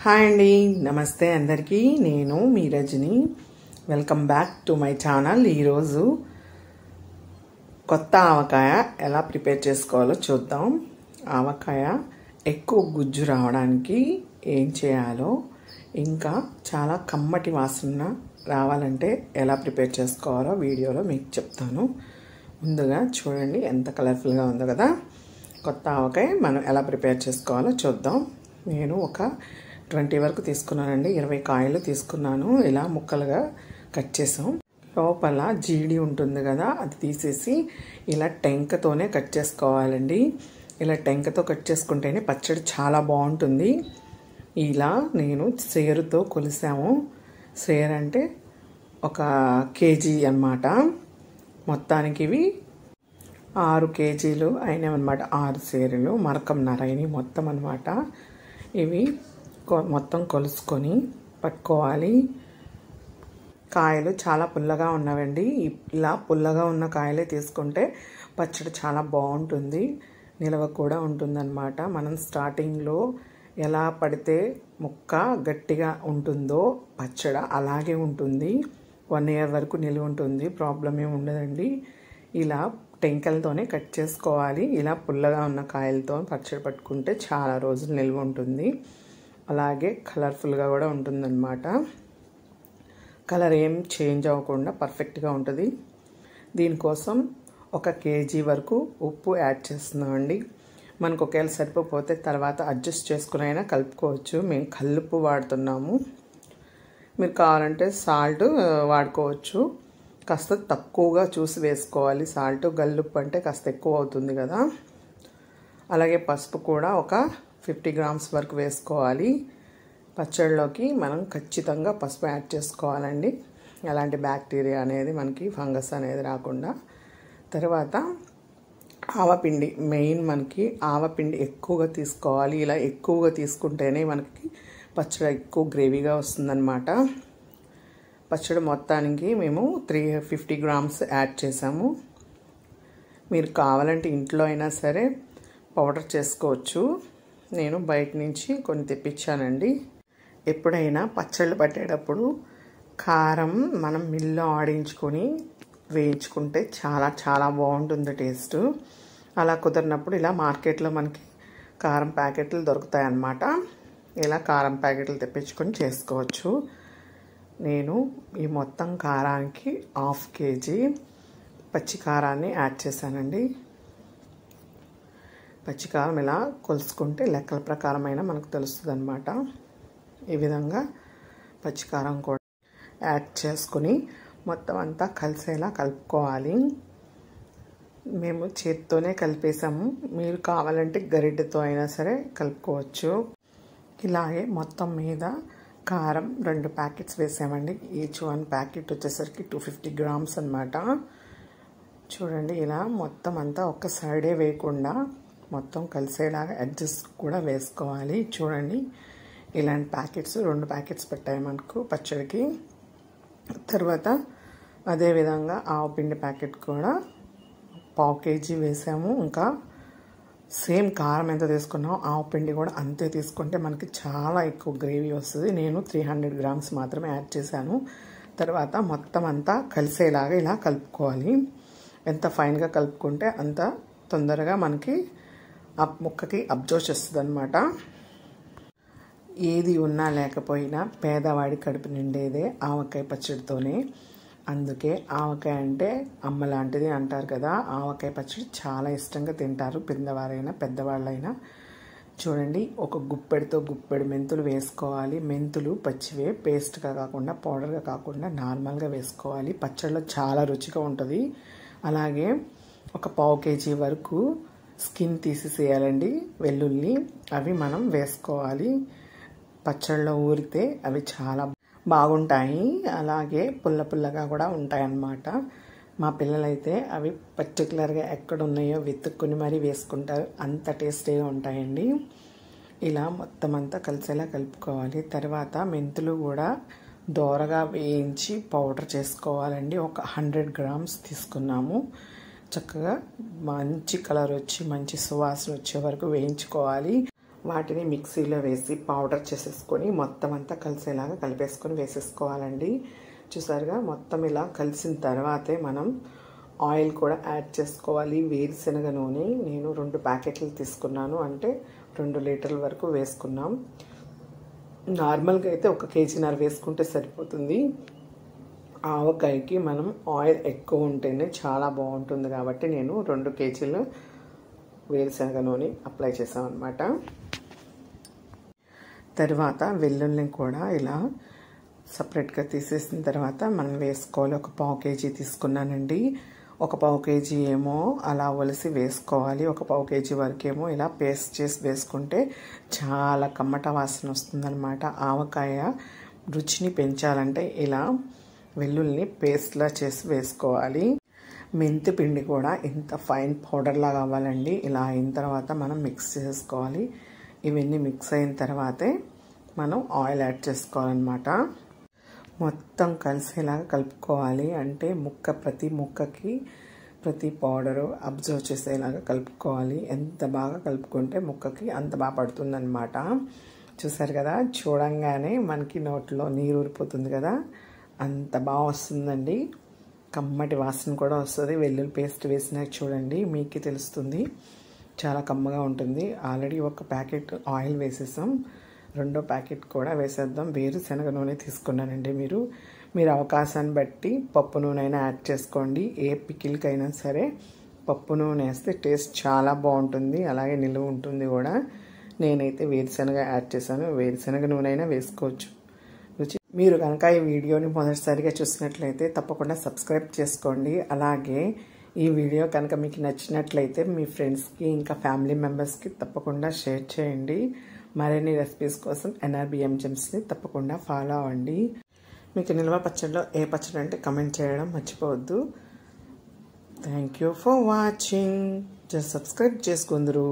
Hi అండి, నమస్తే అందరికీ. నేను మీ Rajani. Welcome back to my channel. ఈరోజు కొత్త ఆవకాయ ఎలా ప్రిపేర్ చేసుకోవాలో చూద్దాం. ఆవకాయ ఎక్కువ గుజ్జు రావడానికి ఏం చేయాలో, ఇంకా చాలా కమ్మటి వాసన రావాలంటే ఎలా ప్రిపేర్ చేసుకోవాలో వీడియోలో మీకు చెప్తాను. ముందుగా చూడండి ఎంత కలర్ఫుల్గా ఉందో కదా. కొత్త ఆవకాయ మనం ఎలా ప్రిపేర్ చేసుకోవాలో చూద్దాం. నేను ఒక 20 వరకు తీసుకున్నానండి. 20 కాయలు తీసుకున్నాను. ఇలా ముక్కలుగా కట్ చేసాం. లోపల జీడి ఉంటుంది కదా, అది తీసేసి ఇలా టెంకతోనే కట్ చేసుకోవాలండి. ఇలా టెంకతో కట్ చేసుకుంటేనే పచ్చడి చాలా బాగుంటుంది. ఇలా నేను సేరుతో కొలిసాము. సేరు అంటే 1 కేజీ అన్నమాట. మొత్తానికి ఇవి 6 కేజీలు అయినాయన్నమాట. 6 సేరులు మరకంన్నర అయినాయి మొత్తం అన్నమాట. ఇవి మొత్తం కొలుసుకొని పట్టుకోవాలి. కాయలు చాలా పుల్లగా ఉన్నవండి. ఇలా పుల్లగా ఉన్న కాయలే తీసుకుంటే పచ్చడి చాలా బాగుంటుంది, నిలవ కూడా ఉంటుందన్నమాట. మనం స్టార్టింగ్లో ఎలా పడితే ముక్క గట్టిగా ఉంటుందో పచ్చడి అలాగే ఉంటుంది. 1 ఇయర్ వరకు నిలువ ఉంటుంది, ప్రాబ్లం ఏమి ఉండదండి. ఇలా టెంకలతోనే కట్ చేసుకోవాలి. ఇలా పుల్లగా ఉన్న కాయలతో పచ్చడి పట్టుకుంటే చాలా రోజులు నిల్వ ఉంటుంది. అలాగే కలర్ఫుల్గా కూడా ఉంటుందన్నమాట. కలర్ ఏం చేంజ్ అవ్వకుండా పర్ఫెక్ట్గా ఉంటుంది. దీనికోసం 1 కేజీ వరకు ఉప్పు యాడ్ చేస్తున్నామండి. మనకు ఒకవేళ సరిపోతే తర్వాత అడ్జస్ట్ చేసుకుని అయినా కలుపుకోవచ్చు. మేము కల్లుప్పు వాడుతున్నాము. మీరు కావాలంటే సాల్ట్ వాడుకోవచ్చు. కాస్త తక్కువగా చూసి వేసుకోవాలి. సాల్ట్, గల్లుప్పు అంటే కాస్త ఎక్కువ అవుతుంది కదా. అలాగే పసుపు కూడా ఒక 50 గ్రామ్స్ వరకు వేసుకోవాలి. పచ్చడిలోకి మనం ఖచ్చితంగా పసుపు యాడ్ చేసుకోవాలండి, ఎలాంటి బ్యాక్టీరియా అనేది మనకి ఫంగస్ అనేది రాకుండా. తర్వాత ఆవపిండి మెయిన్, మనకి ఆవపిండి ఎక్కువగా తీసుకోవాలి. ఇలా ఎక్కువగా తీసుకుంటేనే మనకి పచ్చడి ఎక్కువ గ్రేవీగా వస్తుందన్నమాట. పచ్చడి మొత్తానికి మేము 350 గ్రామ్స్ యాడ్ చేసాము. మీరు కావాలంటే ఇంట్లో అయినా సరే పౌడర్ చేసుకోవచ్చు. నేను బయట నుంచి కొన్ని తెప్పించానండి. ఎప్పుడైనా పచ్చళ్ళు పట్టేటప్పుడు కారం మనం మిల్లో ఆడించుకొని వేయించుకుంటే చాలా చాలా బాగుంటుంది టేస్ట్. అలా కుదిరినప్పుడు ఇలా మార్కెట్లో మనకి కారం ప్యాకెట్లు దొరుకుతాయి అన్నమాట. ఇలా కారం ప్యాకెట్లు తెప్పించుకొని చేసుకోవచ్చు. నేను ఈ మొత్తం కారానికి 1/2 కేజీ పచ్చి కారాన్ని యాడ్ చేశానండి. పచ్చికారం ఇలా కొలుసుకుంటే లెక్కల ప్రకారమైన మనకు తెలుస్తుంది అన్నమాట. ఈ విధంగా పచ్చికారం కూడా యాడ్ చేసుకుని మొత్తం అంతా కలిసేలా కలుపుకోవాలి. మేము చేతితోనే కలిపేసాము. మీరు కావాలంటే గరిటెతో అయినా సరే కలుపుకోవచ్చు. ఇలాగే మొత్తం మీద కారం 2 ప్యాకెట్స్ వేసామండి. ఈచ్ 1 ప్యాకెట్ వచ్చేసరికి 250 గ్రామ్స్ అన్నమాట. చూడండి, ఇలా మొత్తం అంతా ఒక్క సైడే వేయకుండా మొత్తం కలిసేలాగా అడ్జస్ట్ కూడా వేసుకోవాలి. చూడండి, ఇలాంటి ప్యాకెట్స్ 2 ప్యాకెట్స్ పెట్టాయి మనకు పచ్చడికి. తర్వాత అదేవిధంగా ఆవపిండి ప్యాకెట్ కూడా 1/2 కేజీ వేసాము. ఇంకా సేమ్ కారం ఎంత తీసుకున్నామో ఆవపిండి కూడా అంతే తీసుకుంటే మనకి చాలా ఎక్కువ గ్రేవీ వస్తుంది. నేను 300 గ్రామ్స్ మాత్రమే యాడ్ చేశాను. తర్వాత మొత్తం అంతా కలిసేలాగా ఇలా కలుపుకోవాలి. ఎంత ఫైన్గా కలుపుకుంటే అంత తొందరగా మనకి ఆ ముక్కకి అబ్జర్వ్ చేస్తుంది అన్నమాట. ఏది ఉన్నా లేకపోయినా పేదవాడి కడుపు నిండేదే ఆవకాయ పచ్చడితోనే. అందుకే ఆవకాయ అంటే అమ్మ లాంటిది అంటారు కదా. ఆవకాయ పచ్చడి చాలా ఇష్టంగా తింటారు, పెద్దవారైనా పెద్దవాళ్ళైనా. చూడండి, ఒక గుప్పెడితో గుప్పెడు మెంతులు వేసుకోవాలి. మెంతులు పచ్చివే, పేస్ట్గా కాకుండా పౌడర్గా కాకుండా నార్మల్గా వేసుకోవాలి. పచ్చడిలో చాలా రుచిగా ఉంటుంది. అలాగే ఒక 1/2 కేజీ వరకు స్కిన్ తీసేసేయాలండి వెల్లుల్లి. అవి మనం వేసుకోవాలి. పచ్చళ్ళలో ఊరితే అవి చాలా బాగుంటాయి. అలాగే పుల్ల పుల్లగా కూడా ఉంటాయి అన్నమాట. మా పిల్లలైతే అవి పర్టికులర్గా ఎక్కడ ఉన్నాయో వెతుక్కుని మరీ వేసుకుంటారు. అంత టేస్టీగా ఉంటాయండి. ఇలా మొత్తం అంతా కలిసేలా కలుపుకోవాలి. తర్వాత మెంతులు కూడా దోరగా వేయించి పౌడర్ చేసుకోవాలండి. ఒక 100 గ్రామ్స్ తీసుకున్నాము. చక్కగా మంచి కలర్ వచ్చి మంచి సువాసన వచ్చే వరకు వేయించుకోవాలి. వాటిని మిక్సీలో వేసి పౌడర్ చేసేసుకొని మొత్తం అంతా కలిసేలాగా కలిపేసుకొని వేసేసుకోవాలండి. చూసారుగా, మొత్తం ఇలా కలిసిన తర్వాతే మనం ఆయిల్ కూడా యాడ్ చేసుకోవాలి. వేరుశనగ నూనె నేను 2 ప్యాకెట్లు తీసుకున్నాను, అంటే 2 లీటర్ల వరకు వేసుకున్నాం. నార్మల్గా అయితే 1 కేజీన్నర వేసుకుంటే సరిపోతుంది. ఆవకాయకి మనం ఆయిల్ ఎక్కువ ఉంటేనే చాలా బాగుంటుంది కాబట్టి నేను 2 కేజీలు వేరుశనగ నూనె అప్లై చేసాం అన్నమాట. తర్వాత వెల్లుల్లిని కూడా ఇలా సపరేట్గా తీసేసిన తర్వాత మనం వేసుకోవాలి. 1 పావు కేజీ తీసుకున్నానండి. 1 పావు కేజీ ఏమో అలా ఒలిసి వేసుకోవాలి. 1 పావు కేజీ వరకేమో ఇలా పేస్ట్ చేసి వేసుకుంటే చాలా కమ్మట వాసన వస్తుందన్నమాట. ఆవకాయ రుచిని పెంచాలంటే ఇలా వెల్లుల్లిని పేస్ట్లా చేసి వేసుకోవాలి. మెంతి పిండి కూడా ఇంత ఫైన్ పౌడర్లా కావాలండి. ఇలా అయిన తర్వాత మనం మిక్స్ చేసుకోవాలి. ఇవన్నీ మిక్స్ అయిన తర్వాతే మనం ఆయిల్ యాడ్ చేసుకోవాలన్నమాట. మొత్తం కలిసేలాగా కలుపుకోవాలి. అంటే ప్రతి ముక్కకి ప్రతి పౌడరు అబ్జర్వ్ చేసేలాగా కలుపుకోవాలి. ఎంత బాగా కలుపుకుంటే ముక్కకి అంత బాగా పడుతుందన్నమాట. చూసారు కదా, చూడంగానే మనకి నోట్లో నీరు ఊరిపోతుంది కదా, అంత బాగా వస్తుందండి. కమ్మటి వాసన కూడా వస్తుంది. వెల్లుల్లి పేస్ట్ వేసినాక చూడండి, మీకు తెలుస్తుంది, చాలా కమ్మగా ఉంటుంది. ఆల్రెడీ 1 ప్యాకెట్ ఆయిల్ వేసేసాం, 2వ ప్యాకెట్ కూడా వేసేద్దాం. వేరుశనగ నూనె తీసుకున్నానండి. మీరు అవకాశాన్ని బట్టి పప్పు నూనె అయినా యాడ్ చేసుకోండి. ఏ పికిల్కైనా సరే పప్పు నూనె వేస్తే టేస్ట్ చాలా బాగుంటుంది, అలాగే నిలువ ఉంటుంది కూడా. నేనైతే వేరుశనగ యాడ్ చేశాను. వేరుశనగ నూనె అయినా వేసుకోవచ్చు. మీరు కనుక ఈ వీడియోని మొదటిసారిగా చూసినట్లయితే తప్పకుండా సబ్స్క్రైబ్ చేసుకోండి. అలాగే ఈ వీడియో కనుక మీకు నచ్చినట్లయితే మీ ఫ్రెండ్స్కి ఇంకా ఫ్యామిలీ మెంబర్స్కి తప్పకుండా షేర్ చేయండి. మరిన్ని రెసిపీస్ కోసం NRBM Gemsని తప్పకుండా ఫాలో అవ్వండి. మీకు నిల్వ పచ్చడిలో ఏ పచ్చడి అంటే కమెంట్ చేయడం మర్చిపోవద్దు. Thank you for watching. Just subscribe చేసుకుందరు.